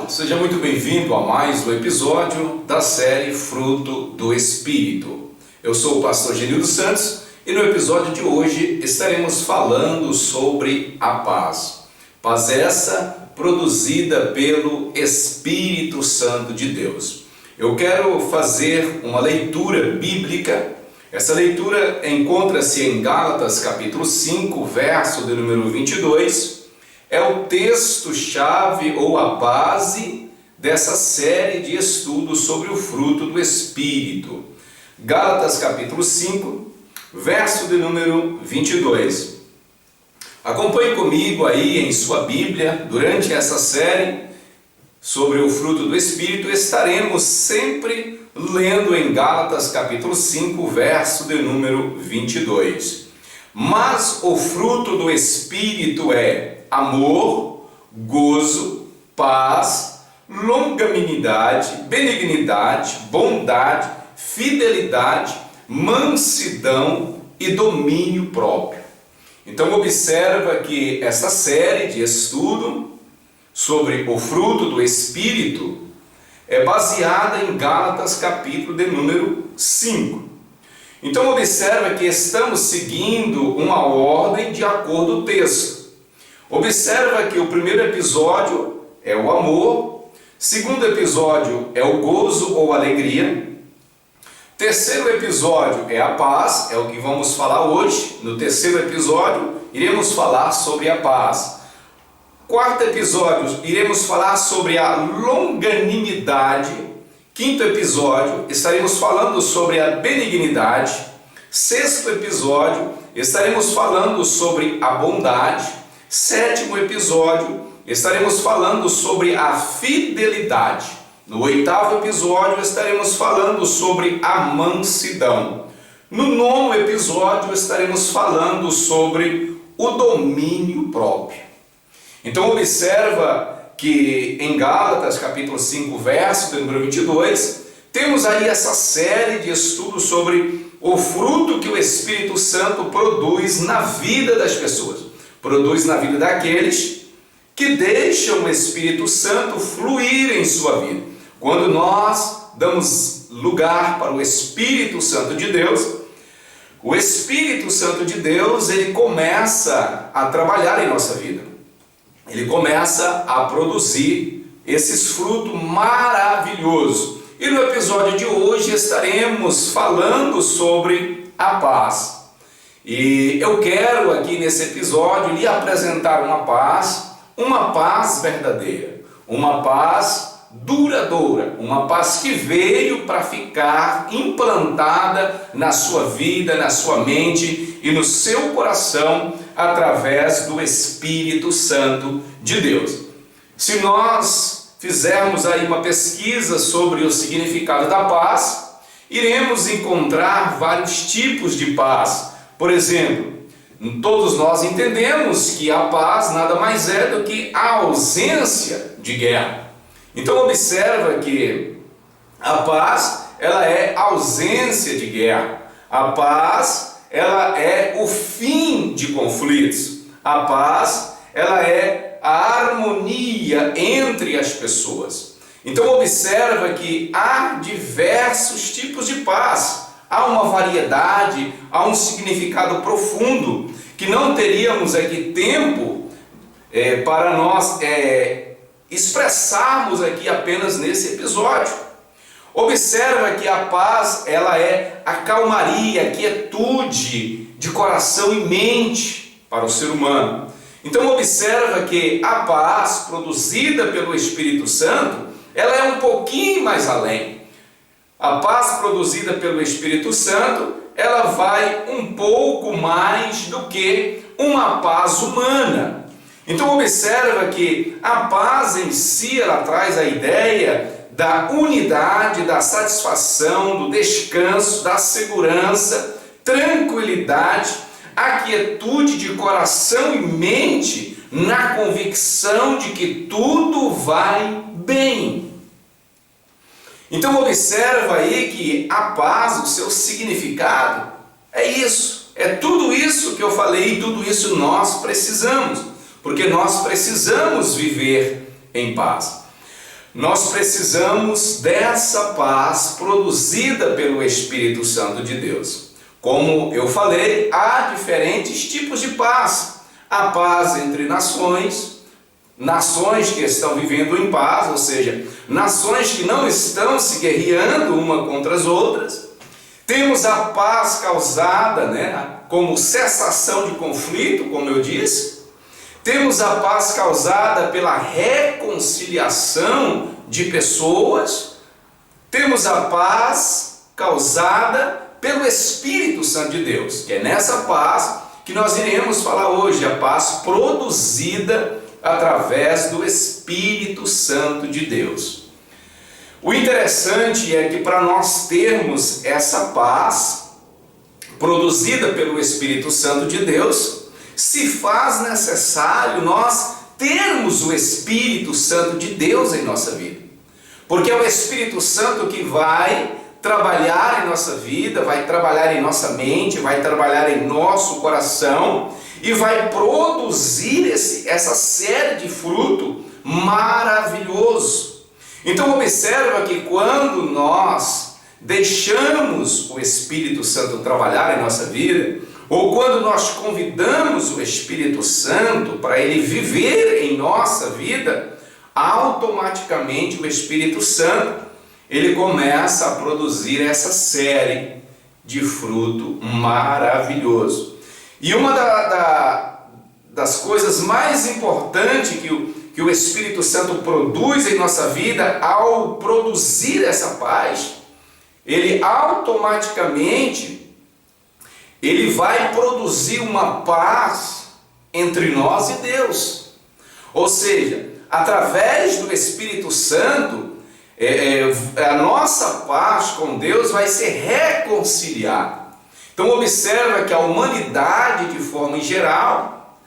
Olá, seja muito bem-vindo a mais um episódio da série Fruto do Espírito. Eu sou o pastor Genildo Santos e no episódio de hoje estaremos falando sobre a paz. Paz essa produzida pelo Espírito Santo de Deus. Eu quero fazer uma leitura bíblica. Essa leitura encontra-se em Gálatas capítulo 5, verso de número 22. É o texto-chave ou a base dessa série de estudos sobre o fruto do Espírito. Gálatas capítulo 5, verso de número 22. Acompanhe comigo aí em sua Bíblia, durante essa série sobre o fruto do Espírito, estaremos sempre lendo em Gálatas capítulo 5, verso de número 22. Mas o fruto do Espírito é amor, gozo, paz, longanimidade, benignidade, bondade, fidelidade, mansidão e domínio próprio. Então observa que essa série de estudo sobre o fruto do Espírito é baseada em Gálatas capítulo de número 5. Então observa que estamos seguindo uma ordem de acordo com o texto. Observa que o primeiro episódio é o amor, segundo episódio é o gozo ou alegria, terceiro episódio é a paz, é o que vamos falar hoje. No terceiro episódio iremos falar sobre a paz. Quarto episódio iremos falar sobre a longanimidade. Quinto episódio estaremos falando sobre a benignidade. Sexto episódio estaremos falando sobre a bondade. Sétimo episódio, estaremos falando sobre a fidelidade. No oitavo episódio, estaremos falando sobre a mansidão. No nono episódio, estaremos falando sobre o domínio próprio. Então, observa que em Gálatas, capítulo 5, verso número 22, temos aí essa série de estudos sobre o fruto que o Espírito Santo produz na vida das pessoas. Produz na vida daqueles que deixam o Espírito Santo fluir em sua vida. Quando nós damos lugar para o Espírito Santo de Deus, o Espírito Santo de Deus, ele começa a trabalhar em nossa vida. Ele começa a produzir esses frutos maravilhosos. E no episódio de hoje estaremos falando sobre a paz. E eu quero aqui nesse episódio lhe apresentar uma paz verdadeira, uma paz duradoura, uma paz que veio para ficar implantada na sua vida, na sua mente e no seu coração através do Espírito Santo de Deus. Se nós fizermos aí uma pesquisa sobre o significado da paz, iremos encontrar vários tipos de paz. Por exemplo, todos nós entendemos que a paz nada mais é do que a ausência de guerra. Então observa que a paz, ela é ausência de guerra. A paz, ela é o fim de conflitos. A paz, ela é a harmonia entre as pessoas. Então observa que há diversos tipos de paz. Há uma variedade, há um significado profundo que não teríamos aqui tempo para nós expressarmos aqui apenas nesse episódio. Observa que a paz, ela é a calmaria, a quietude de coração e mente para o ser humano. Então observa que a paz produzida pelo Espírito Santo, ela é um pouquinho mais além. A paz produzida pelo Espírito Santo, ela vai um pouco mais do que uma paz humana. Então observa que a paz em si, ela traz a ideia da unidade, da satisfação, do descanso, da segurança, tranquilidade, a quietude de coração e mente na convicção de que tudo vai bem. Então observa aí que a paz, o seu significado é isso, é tudo isso que eu falei, tudo isso nós precisamos, porque nós precisamos viver em paz. nós precisamos dessa paz produzida pelo Espírito Santo de Deus. Como eu falei, há diferentes tipos de paz. A paz entre nações, nações que estão vivendo em paz, ou seja, nações que não estão se guerreando uma contra as outras. Temos a paz causada, como cessação de conflito, como eu disse. Temos a paz causada pela reconciliação de pessoas. Temos a paz causada pelo Espírito Santo de Deus, que é nessa paz que nós iremos falar hoje, a paz produzida através do Espírito Santo de Deus. O interessante é que para nós termos essa paz produzida pelo Espírito Santo de Deus, se faz necessário nós termos o Espírito Santo de Deus em nossa vida. Porque é o Espírito Santo que vai trabalhar em nossa vida, vai trabalhar em nossa mente, vai trabalhar em nosso coração e vai produzir essa série de fruto maravilhoso. Então observa que quando nós deixamos o Espírito Santo trabalhar em nossa vida, ou quando nós convidamos o Espírito Santo para ele viver em nossa vida, automaticamente o Espírito Santo ele começa a produzir essa série de fruto maravilhoso. E uma das coisas mais importantes que o Espírito Santo produz em nossa vida, ao produzir essa paz, ele automaticamente ele vai produzir uma paz entre nós e Deus. Ou seja, através do Espírito Santo, a nossa paz com Deus vai ser reconciliada. Então observa que a humanidade, de forma geral,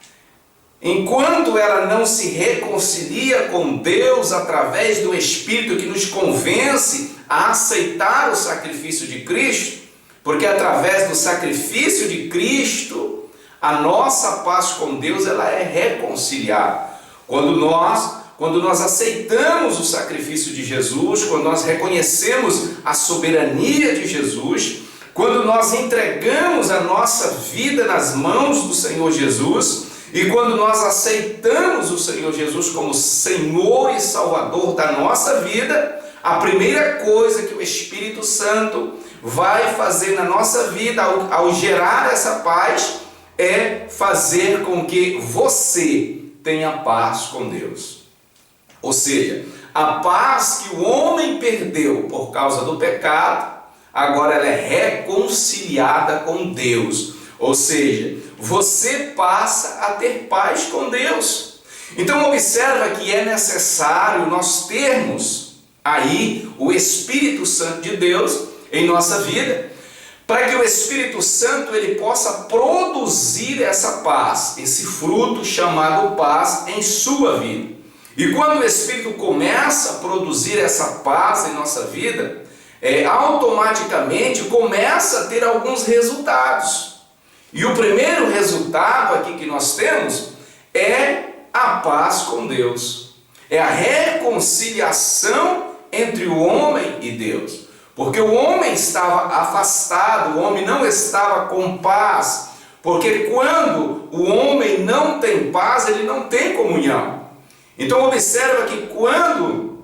enquanto ela não se reconcilia com Deus através do Espírito que nos convence a aceitar o sacrifício de Cristo, porque através do sacrifício de Cristo, a nossa paz com Deus ela é reconciliada. Quando nós aceitamos o sacrifício de Jesus, quando nós reconhecemos a soberania de Jesus, quando nós entregamos a nossa vida nas mãos do Senhor Jesus, e quando nós aceitamos o Senhor Jesus como Senhor e Salvador da nossa vida, a primeira coisa que o Espírito Santo vai fazer na nossa vida ao gerar essa paz é fazer com que você tenha paz com Deus. Ou seja, a paz que o homem perdeu por causa do pecado, agora ela é reconciliada com Deus. Ou seja, você passa a ter paz com Deus. Então observa que é necessário nós termos aí o Espírito Santo de Deus em nossa vida, para que o Espírito Santo ele possa produzir essa paz, esse fruto chamado paz em sua vida. E quando o Espírito começa a produzir essa paz em nossa vida, automaticamente começa a ter alguns resultados. E o primeiro resultado aqui que nós temos é a paz com Deus. É a reconciliação entre o homem e Deus. Porque o homem estava afastado, o homem não estava com paz. Porque quando o homem não tem paz, ele não tem comunhão. Então observa que quando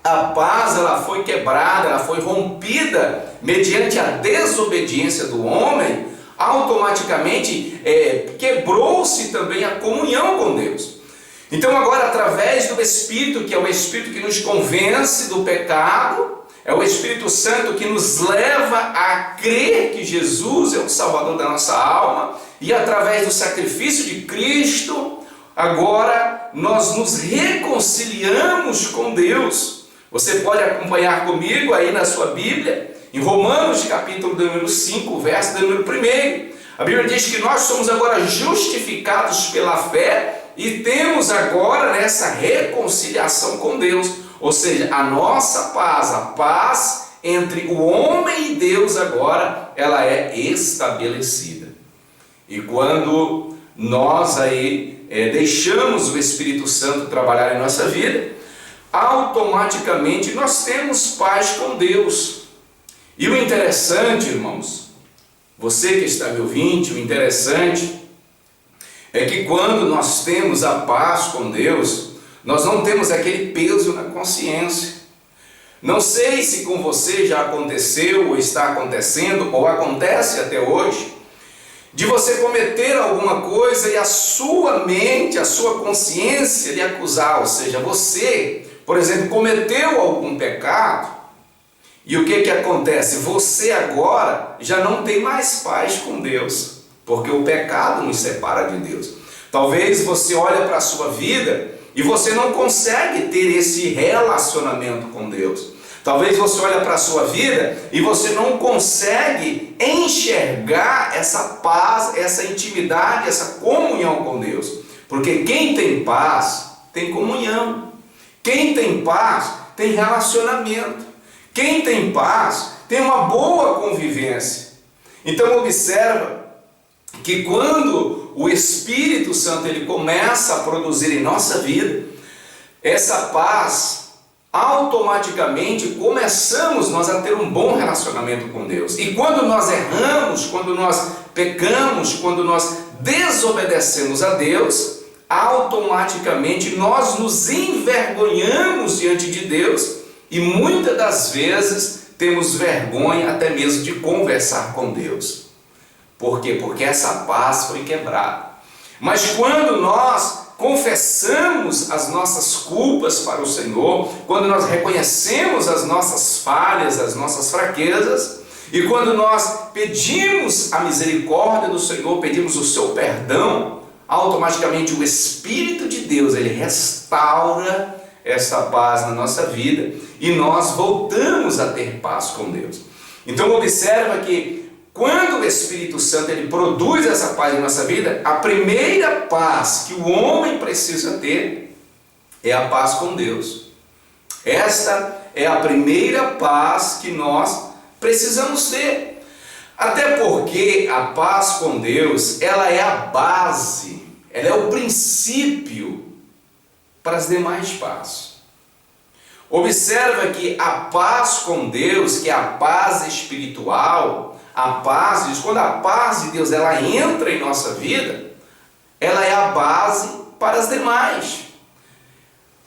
a paz ela foi quebrada, ela foi rompida mediante a desobediência do homem, automaticamente quebrou-se também a comunhão com Deus. Então agora através do Espírito, que é o Espírito que nos convence do pecado, é o Espírito Santo que nos leva a crer que Jesus é o Salvador da nossa alma, e através do sacrifício de Cristo, agora nós nos reconciliamos com Deus. Você pode acompanhar comigo aí na sua Bíblia, em Romanos capítulo número 5, verso número 1. A Bíblia diz que nós somos agora justificados pela fé e temos agora essa reconciliação com Deus. Ou seja, a nossa paz, a paz entre o homem e Deus agora, ela é estabelecida. E quando nós aí deixamos o Espírito Santo trabalhar em nossa vida, automaticamente nós temos paz com Deus. E o interessante, irmãos, você que está me ouvindo, o interessante é que quando nós temos a paz com Deus, nós não temos aquele peso na consciência. Não sei se com você já aconteceu, ou está acontecendo, ou acontece até hoje, de você cometer alguma coisa e a sua mente, a sua consciência lhe acusar. Ou seja, você, por exemplo, cometeu algum pecado, e o que acontece? Você agora já não tem mais paz com Deus, porque o pecado nos separa de Deus. Talvez você olhe para a sua vida e você não consegue ter esse relacionamento com Deus. Talvez você olhe para a sua vida e você não consegue enxergar essa paz, essa intimidade, essa comunhão com Deus. Porque quem tem paz tem comunhão. Quem tem paz tem relacionamento. Quem tem paz tem uma boa convivência. Então observa que quando o Espírito Santo ele começa a produzir em nossa vida essa paz, automaticamente começamos nós a ter um bom relacionamento com Deus. E quando nós erramos, quando nós pecamos, quando nós desobedecemos a Deus, automaticamente nós nos envergonhamos diante de Deus e muitas das vezes temos vergonha até mesmo de conversar com Deus. Por quê? Porque essa paz foi quebrada. Mas quando nós confessamos as nossas culpas para o Senhor, quando nós reconhecemos as nossas falhas, as nossas fraquezas, e quando nós pedimos a misericórdia do Senhor, pedimos o seu perdão, automaticamente o Espírito de Deus, ele restaura essa paz na nossa vida e nós voltamos a ter paz com Deus. Então observa que quando o Espírito Santo ele produz essa paz em nossa vida, a primeira paz que o homem precisa ter é a paz com Deus. Esta é a primeira paz que nós precisamos ter. Até porque a paz com Deus, ela é a base, ela é o princípio para as demais pazes. Observa que a paz com Deus, que é a paz espiritual, a paz, quando a paz de Deus ela entra em nossa vida, ela é a base para as demais.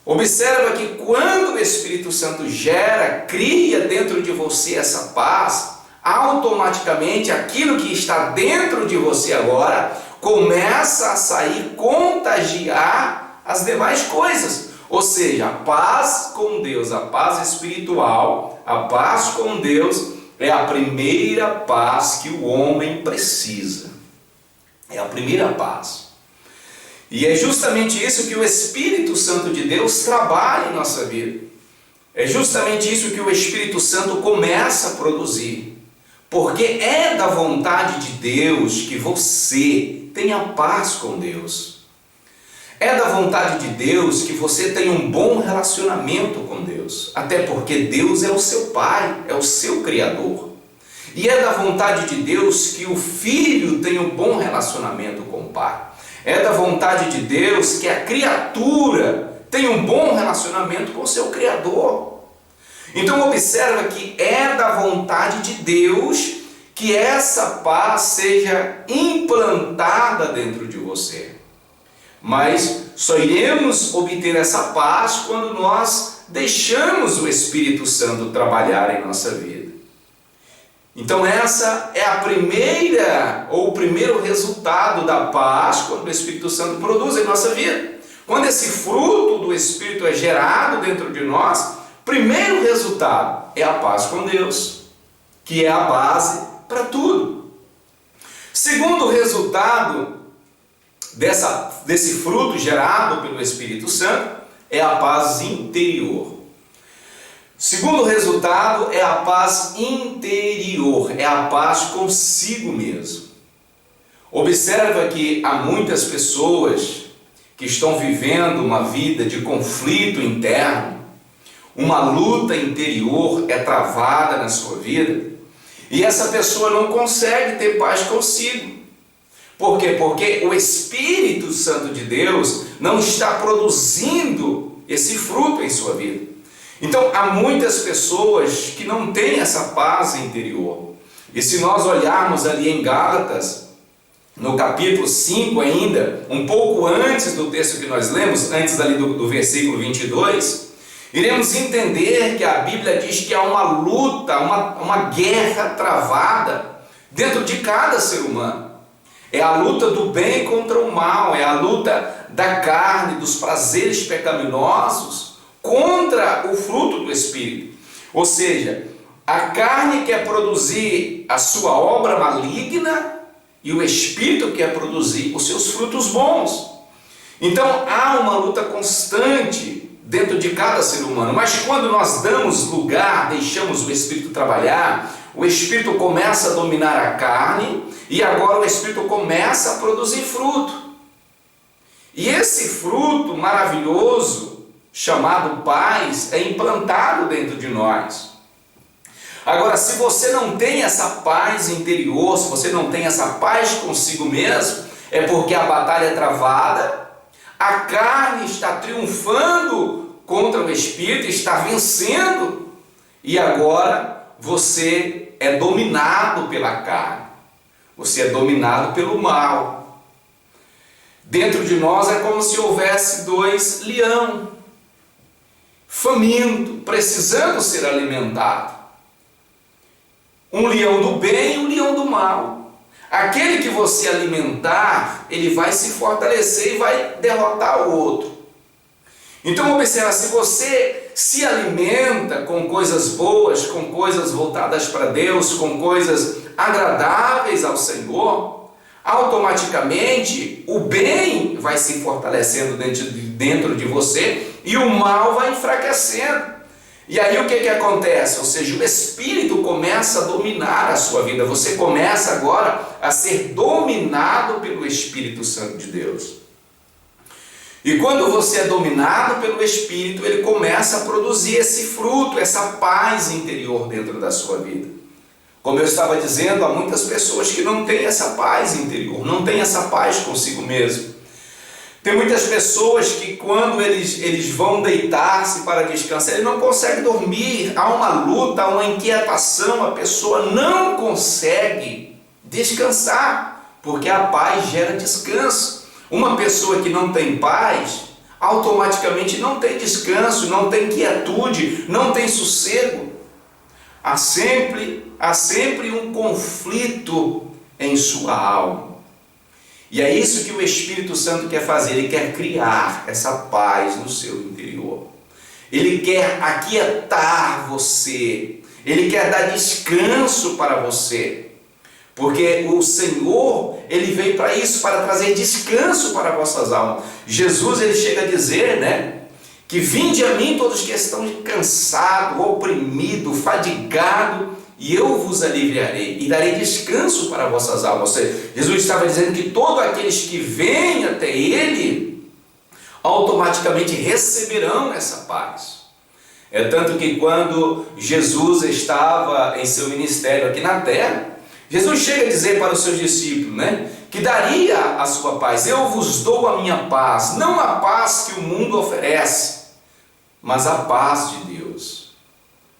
Observa que quando o Espírito Santo gera, cria dentro de você essa paz, automaticamente aquilo que está dentro de você agora começa a sair, contagiar as demais coisas. Ou seja, a paz com Deus, a paz espiritual, a paz com Deus é a primeira paz que o homem precisa. É a primeira paz. E é justamente isso que o Espírito Santo de Deus trabalha em nossa vida. É justamente isso que o Espírito Santo começa a produzir. Porque é da vontade de Deus que você tenha paz com Deus. É da vontade de Deus que você tenha um bom relacionamento com Deus. Até porque Deus é o seu Pai, é o seu Criador. E é da vontade de Deus que o filho tenha um bom relacionamento com o Pai. É da vontade de Deus que a criatura tenha um bom relacionamento com o seu Criador. Então observa que é da vontade de Deus que essa paz seja implantada dentro de você. Mas só iremos obter essa paz quando nós deixamos o Espírito Santo trabalhar em nossa vida. Então essa é a primeira, ou o primeiro resultado da paz quando o Espírito Santo produz em nossa vida. Quando esse fruto do Espírito é gerado dentro de nós, primeiro resultado é a paz com Deus, que é a base para tudo. Segundo resultado desse fruto gerado pelo Espírito Santo é a paz interior. Segundo resultado é a paz interior, é a paz consigo mesmo. Observa que há muitas pessoas que estão vivendo uma vida de conflito interno, uma luta interior é travada na sua vida, e essa pessoa não consegue ter paz consigo. Por quê? Porque o Espírito Santo de Deus não está produzindo esse fruto em sua vida. Então, há muitas pessoas que não têm essa paz interior. E se nós olharmos ali em Gálatas, no capítulo 5 ainda, um pouco antes do texto que nós lemos, antes ali do versículo 22, iremos entender que a Bíblia diz que há uma luta, uma guerra travada dentro de cada ser humano. É a luta do bem contra o mal, é a luta da carne, dos prazeres pecaminosos contra o fruto do Espírito. Ou seja, a carne quer produzir a sua obra maligna e o Espírito quer produzir os seus frutos bons. Então há uma luta constante dentro de cada ser humano, mas quando nós damos lugar, deixamos o Espírito trabalhar, o Espírito começa a dominar a carne e agora o Espírito começa a produzir fruto. E esse fruto maravilhoso, chamado paz, é implantado dentro de nós. Agora, se você não tem essa paz interior, se você não tem essa paz consigo mesmo, é porque a batalha é travada, a carne está triunfando contra o Espírito, está vencendo, e agora você é dominado pela carne, você é dominado pelo mal. Dentro de nós é como se houvesse dois leões, faminto, precisando ser alimentado. Um leão do bem e um leão do mal. Aquele que você alimentar, ele vai se fortalecer e vai derrotar o outro. Então observa, se você se alimenta com coisas boas, com coisas voltadas para Deus, com coisas agradáveis ao Senhor, automaticamente o bem vai se fortalecendo dentro de você e o mal vai enfraquecendo. E aí o que acontece? Ou seja, o Espírito começa a dominar a sua vida. Você começa agora a ser dominado pelo Espírito Santo de Deus. E quando você é dominado pelo Espírito, ele começa a produzir esse fruto, essa paz interior dentro da sua vida. Como eu estava dizendo, há muitas pessoas que não têm essa paz interior, não têm essa paz consigo mesmo. Tem muitas pessoas que quando eles vão deitar-se para descansar, eles não conseguem dormir, há uma luta, há uma inquietação, a pessoa não consegue descansar, porque a paz gera descanso. Uma pessoa que não tem paz, automaticamente não tem descanso, não tem quietude, não tem sossego. Há sempre um conflito em sua alma. E é isso que o Espírito Santo quer fazer, ele quer criar essa paz no seu interior. Ele quer aquietar você, ele quer dar descanso para você. Porque o Senhor, ele veio para isso, para trazer descanso para vossas almas. Jesus, ele chega a dizer, que vinde a mim todos que estão cansados, oprimidos, fadigados, e eu vos aliviarei e darei descanso para vossas almas. Ou seja, Jesus estava dizendo que todos aqueles que vêm até Ele, automaticamente receberão essa paz. É tanto que quando Jesus estava em seu ministério aqui na terra, Jesus chega a dizer para os seus discípulos, que daria a sua paz. Eu vos dou a minha paz, não a paz que o mundo oferece, mas a paz de Deus.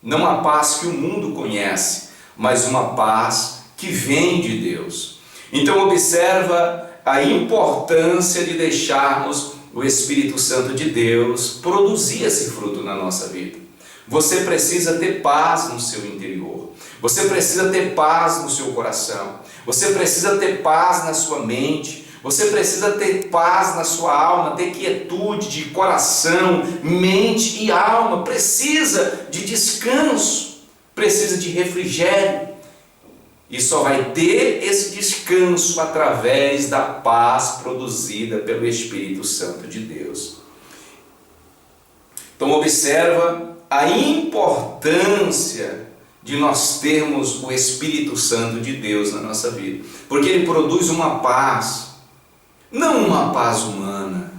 Não a paz que o mundo conhece, mas uma paz que vem de Deus. Então observa a importância de deixarmos o Espírito Santo de Deus produzir esse fruto na nossa vida. Você precisa ter paz no seu interior. Você precisa ter paz no seu coração. Você precisa ter paz na sua mente. Você precisa ter paz na sua alma, ter quietude de coração, mente e alma. Precisa de descanso, precisa de refrigério. E só vai ter esse descanso através da paz produzida pelo Espírito Santo de Deus. Então observa a importância de nós termos o Espírito Santo de Deus na nossa vida. Porque ele produz uma paz. Não uma paz humana,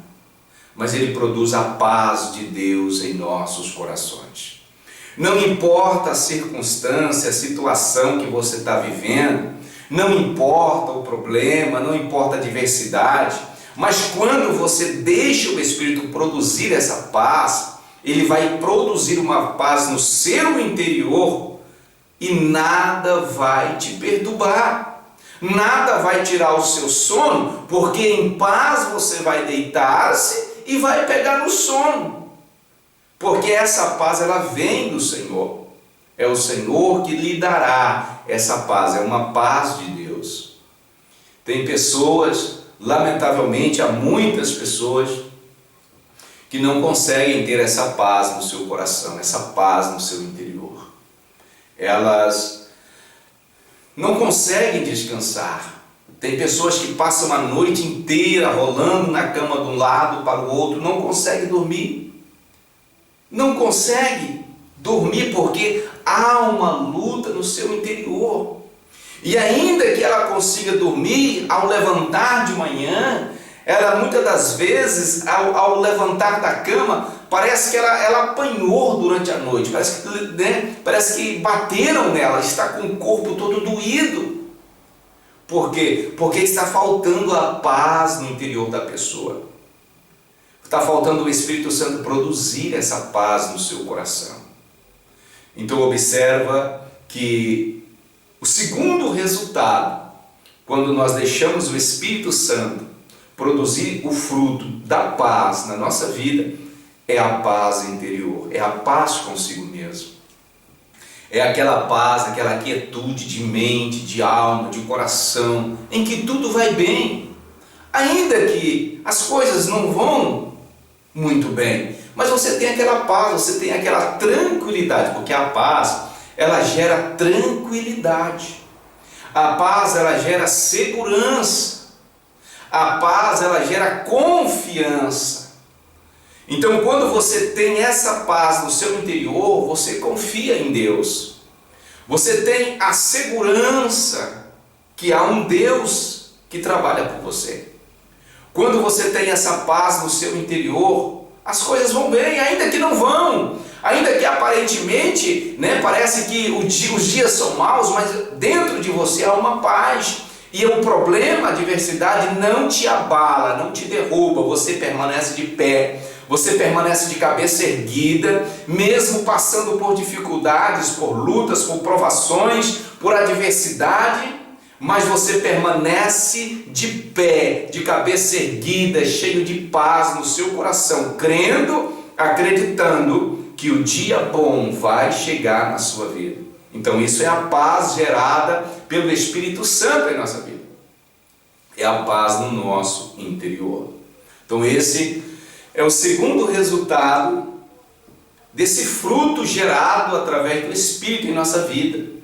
mas ele produz a paz de Deus em nossos corações. Não importa a circunstância, a situação que você está vivendo, não importa o problema, não importa a adversidade, Mas quando você deixa o Espírito produzir essa paz, ele vai produzir uma paz no seu interior e nada vai te perturbar, nada vai tirar o seu sono, porque em paz você vai deitar-se e vai pegar no sono, porque essa paz ela vem do Senhor, é o Senhor que lhe dará essa paz, é uma paz de Deus. Tem pessoas, lamentavelmente há muitas pessoas que não conseguem ter essa paz no seu coração, essa paz no seu interior. Elas não conseguem descansar. Tem pessoas que passam a noite inteira rolando na cama de um lado para o outro, não conseguem dormir. Não consegue dormir porque há uma luta no seu interior. E ainda que ela consiga dormir, ao levantar de manhã, ela muitas das vezes, ao levantar da cama, parece que ela apanhou durante a noite, parece que bateram nela, está com o corpo todo doído. Por quê? Porque está faltando a paz no interior da pessoa. Está faltando o Espírito Santo produzir essa paz no seu coração. Então observa que o segundo resultado, quando nós deixamos o Espírito Santo produzir o fruto da paz na nossa vida, é a paz interior, é a paz consigo mesmo. É aquela paz, aquela quietude de mente, de alma, de coração, em que tudo vai bem, ainda que as coisas não vão muito bem, mas você tem aquela paz, você tem aquela tranquilidade, porque a paz, ela gera tranquilidade, a paz, ela gera segurança, a paz, ela gera confiança. Então, quando você tem essa paz no seu interior, você confia em Deus, você tem a segurança que há um Deus que trabalha por você. Quando você tem essa paz no seu interior, as coisas vão bem, ainda que não vão, ainda que aparentemente, parece que os dias são maus, mas dentro de você há uma paz. E o problema, a adversidade não te abala, não te derruba, você permanece de pé, você permanece de cabeça erguida, mesmo passando por dificuldades, por lutas, por provações, por adversidade, mas você permanece de pé, de cabeça erguida, cheio de paz no seu coração, crendo, acreditando que o dia bom vai chegar na sua vida. Então isso é a paz gerada pelo Espírito Santo em nossa vida. É a paz no nosso interior. Então esse é o segundo resultado desse fruto gerado através do Espírito em nossa vida.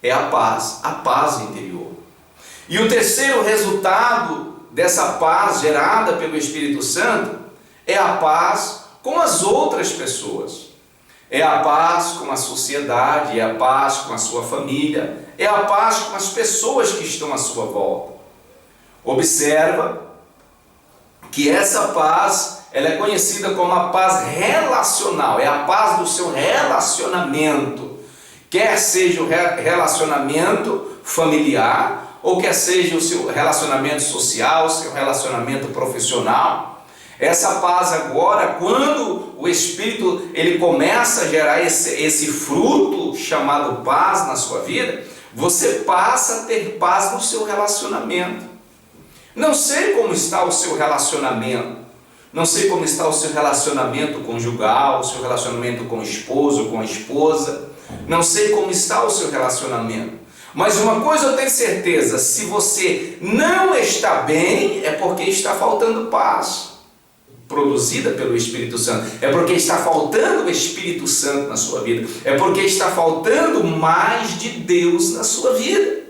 É a paz interior. E o terceiro resultado dessa paz gerada pelo Espírito Santo é a paz com as outras pessoas. É a paz com a sociedade, é a paz com a sua família, é a paz com as pessoas que estão à sua volta. Observa que essa paz, ela é conhecida como a paz relacional, é a paz do seu relacionamento, quer seja o relacionamento familiar, ou quer seja o seu relacionamento social, o seu relacionamento profissional. Essa paz agora, quando o Espírito ele começa a gerar esse fruto chamado paz na sua vida, você passa a ter paz no seu relacionamento. Não sei como está o seu relacionamento, não sei como está o seu relacionamento conjugal, o seu relacionamento com o esposo, com a esposa, não sei como está o seu relacionamento, mas uma coisa eu tenho certeza, se você não está bem, é porque está faltando paz produzida pelo Espírito Santo, é porque está faltando o Espírito Santo na sua vida, é porque está faltando mais de Deus na sua vida.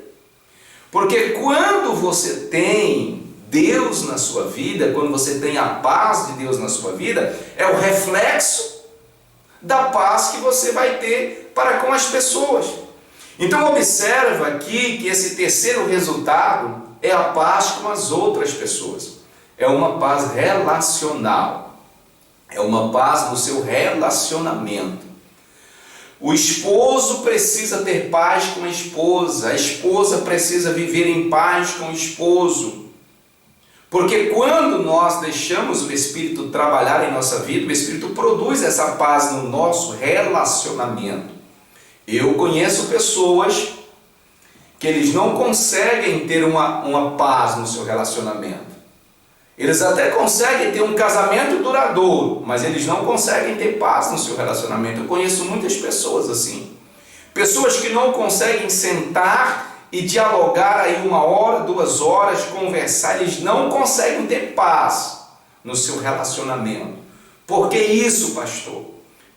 Porque quando você tem Deus na sua vida, quando você tem a paz de Deus na sua vida, é o reflexo da paz que você vai ter para com as pessoas. Então observa aqui que esse terceiro resultado é a paz com as outras pessoas. É uma paz relacional, é uma paz no seu relacionamento. O esposo precisa ter paz com a esposa precisa viver em paz com o esposo. Porque quando nós deixamos o Espírito trabalhar em nossa vida, o Espírito produz essa paz no nosso relacionamento. Eu conheço pessoas que eles não conseguem ter uma paz no seu relacionamento. Eles até conseguem ter um casamento duradouro, mas eles não conseguem ter paz no seu relacionamento. Eu conheço muitas pessoas assim. Pessoas que não conseguem sentar e dialogar aí 1 hora, 2 horas, conversar, eles não conseguem ter paz no seu relacionamento. Por que isso, pastor?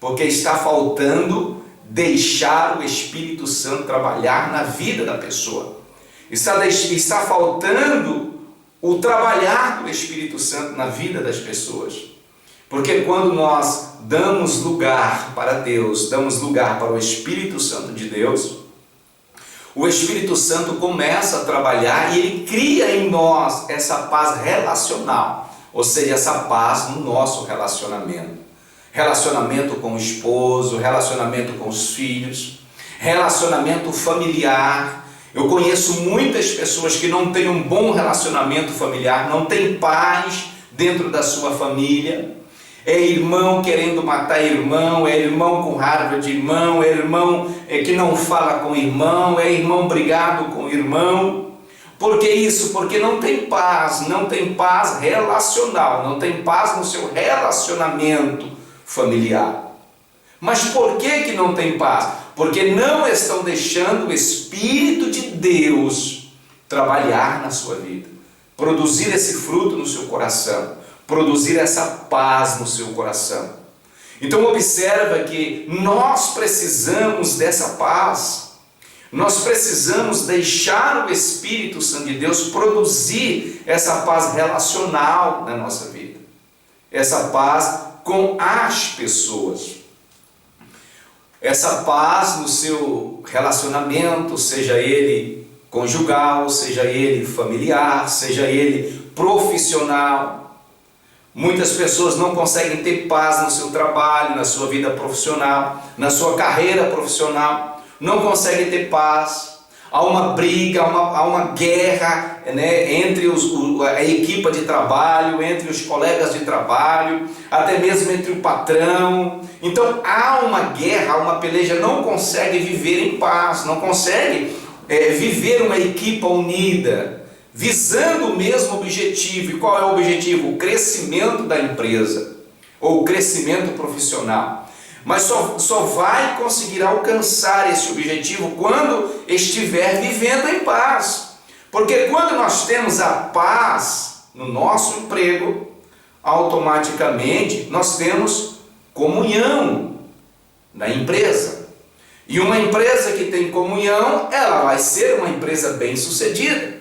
Porque está faltando deixar o Espírito Santo trabalhar na vida da pessoa. Está faltando o trabalhar do Espírito Santo na vida das pessoas. Porque quando nós damos lugar para Deus, damos lugar para o Espírito Santo de Deus, o Espírito Santo começa a trabalhar e ele cria em nós essa paz relacional, ou seja, essa paz no nosso relacionamento. Relacionamento com o esposo, relacionamento com os filhos, relacionamento familiar. Eu conheço muitas pessoas que não têm um bom relacionamento familiar, não têm paz dentro da sua família. É irmão querendo matar irmão, é irmão com raiva de irmão, é irmão que não fala com irmão, é irmão brigado com irmão. Por que isso? Porque não tem paz relacional, não tem paz no seu relacionamento familiar. Mas por que não tem paz? Porque não estão deixando o Espírito de Deus trabalhar na sua vida, produzir esse fruto no seu coração, produzir essa paz no seu coração. Então observa que nós precisamos dessa paz, nós precisamos deixar o Espírito Santo de Deus produzir essa paz relacional na nossa vida, essa paz com as pessoas, essa paz no seu relacionamento, seja ele conjugal, seja ele familiar, seja ele profissional. Muitas pessoas não conseguem ter paz no seu trabalho, na sua vida profissional, na sua carreira profissional, não conseguem ter paz. Há uma briga, há uma guerra, né, entre a equipe de trabalho, entre os colegas de trabalho, até mesmo entre o patrão. Então há uma guerra, há uma peleja, não consegue viver em paz, não consegue viver uma equipe unida, visando o mesmo objetivo. E qual é o objetivo? O crescimento da empresa, ou o crescimento profissional. Mas só vai conseguir alcançar esse objetivo quando estiver vivendo em paz. Porque quando nós temos a paz no nosso emprego, automaticamente nós temos comunhão na empresa. E uma empresa que tem comunhão, ela vai ser uma empresa bem-sucedida.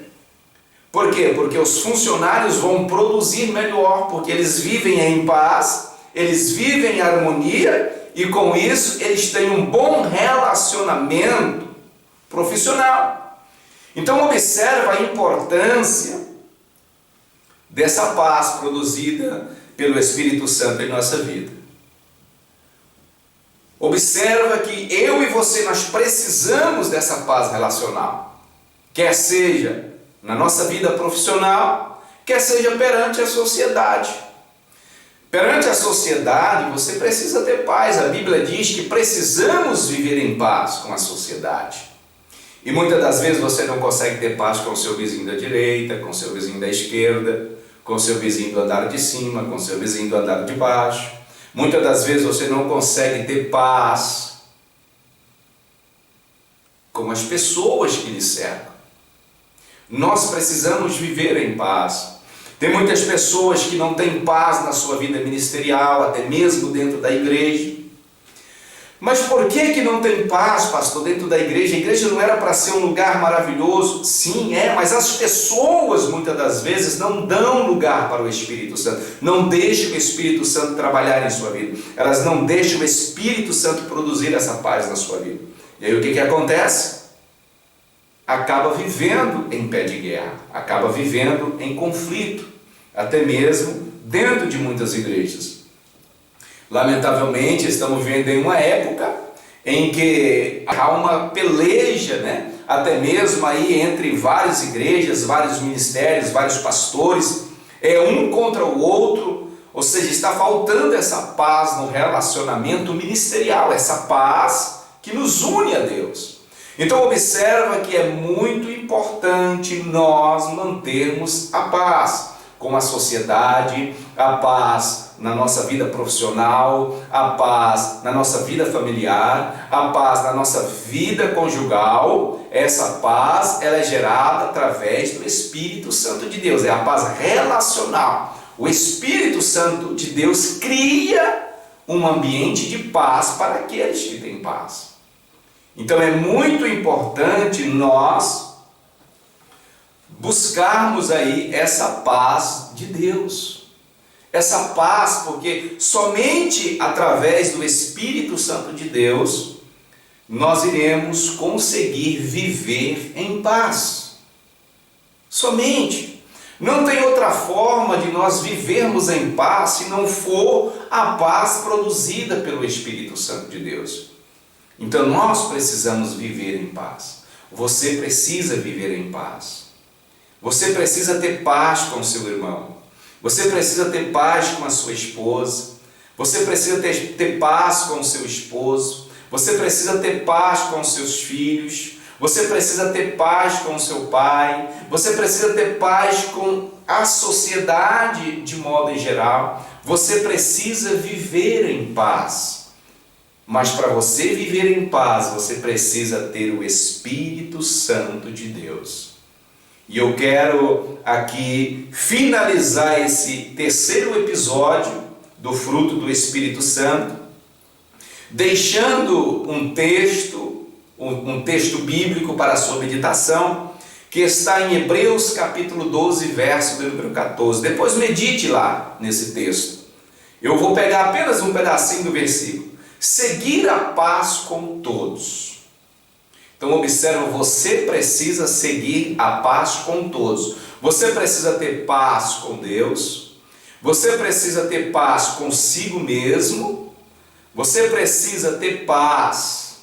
Por quê? Porque os funcionários vão produzir melhor, porque eles vivem em paz, eles vivem em harmonia, e com isso eles têm um bom relacionamento profissional. Então observa a importância dessa paz produzida pelo Espírito Santo em nossa vida. Observa que eu e você, nós precisamos dessa paz relacional, quer seja na nossa vida profissional, quer seja perante a sociedade. Perante a sociedade, você precisa ter paz. A Bíblia diz que precisamos viver em paz com a sociedade. E muitas das vezes você não consegue ter paz com o seu vizinho da direita, com o seu vizinho da esquerda, com o seu vizinho do andar de cima, com o seu vizinho do andar de baixo. Muitas das vezes você não consegue ter paz com as pessoas que lhe cercam. Nós precisamos viver em paz. Tem muitas pessoas que não têm paz na sua vida ministerial, até mesmo dentro da igreja. Mas por que não tem paz, pastor, dentro da igreja? A igreja não era para ser um lugar maravilhoso? Sim, mas as pessoas muitas das vezes não dão lugar para o Espírito Santo, não deixam o Espírito Santo trabalhar em sua vida, elas não deixam o Espírito Santo produzir essa paz na sua vida. E aí o que acontece? Acaba vivendo em pé de guerra, acaba vivendo em conflito, até mesmo dentro de muitas igrejas. Lamentavelmente, estamos vivendo em uma época em que há uma peleja, né? Até mesmo aí entre várias igrejas, vários ministérios, vários pastores, é um contra o outro, ou seja, está faltando essa paz no relacionamento ministerial, essa paz que nos une a Deus. Então observa que é muito importante nós mantermos a paz com a sociedade, a paz na nossa vida profissional, a paz na nossa vida familiar, a paz na nossa vida conjugal. Essa paz ela é gerada através do Espírito Santo de Deus, é a paz relacional. O Espírito Santo de Deus cria um ambiente de paz para aqueles que têm paz. Então é muito importante nós buscarmos aí essa paz de Deus. Essa paz, porque somente através do Espírito Santo de Deus nós iremos conseguir viver em paz. Somente. Não tem outra forma de nós vivermos em paz se não for a paz produzida pelo Espírito Santo de Deus. Então nós precisamos viver em paz. Você precisa viver em paz. Você precisa ter paz com seu irmão. Você precisa ter paz com a sua esposa. Você precisa ter paz com o seu esposo. Você precisa ter paz com os seus filhos. Você precisa ter paz com o seu pai. Você precisa ter paz com a sociedade de modo em geral. Você precisa viver em paz. Mas para você viver em paz, você precisa ter o Espírito Santo de Deus. E eu quero aqui finalizar esse terceiro episódio do fruto do Espírito Santo, deixando um texto bíblico para a sua meditação, que está em Hebreus capítulo 12, verso do número 14. Depois medite lá nesse texto. Eu vou pegar apenas um pedacinho do versículo. Seguir a paz com todos. Então observa, você precisa seguir a paz com todos. Você precisa ter paz com Deus. Você precisa ter paz consigo mesmo. Você precisa ter paz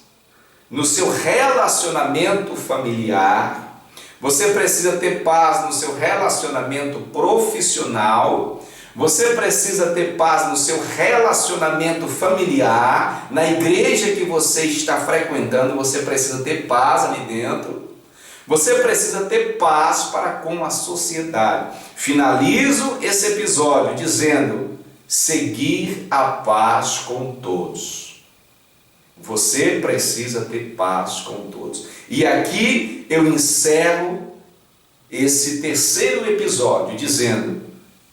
no seu relacionamento familiar. Você precisa ter paz no seu relacionamento profissional. Você precisa ter paz no seu relacionamento familiar, na igreja que você está frequentando, você precisa ter paz ali dentro. Você precisa ter paz para com a sociedade. Finalizo esse episódio dizendo: seguir a paz com todos. Você precisa ter paz com todos. E aqui eu encerro esse terceiro episódio dizendo: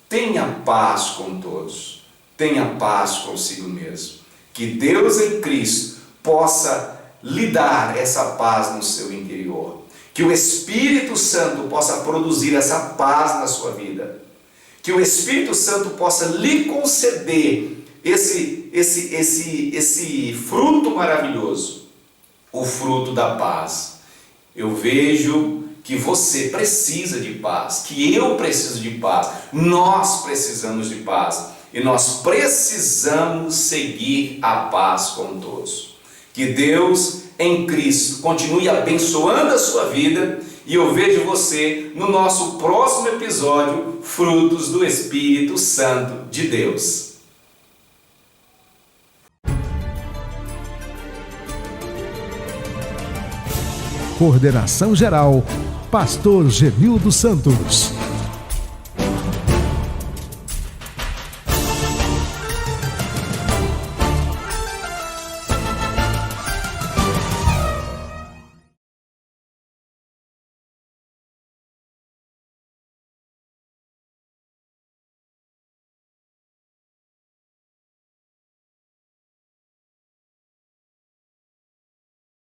tenha paz com todos, tenha paz consigo mesmo. Que Deus em Cristo possa lhe dar essa paz no seu interior. Que o Espírito Santo possa produzir essa paz na sua vida. Que o Espírito Santo possa lhe conceder esse fruto maravilhoso, o fruto da paz. Eu vejo que você precisa de paz, que eu preciso de paz, nós precisamos de paz e nós precisamos seguir a paz com todos. Que Deus em Cristo continue abençoando a sua vida e eu vejo você no nosso próximo episódio, Frutos do Espírito Santo de Deus. Coordenação geral, Pastor Genildo Santos.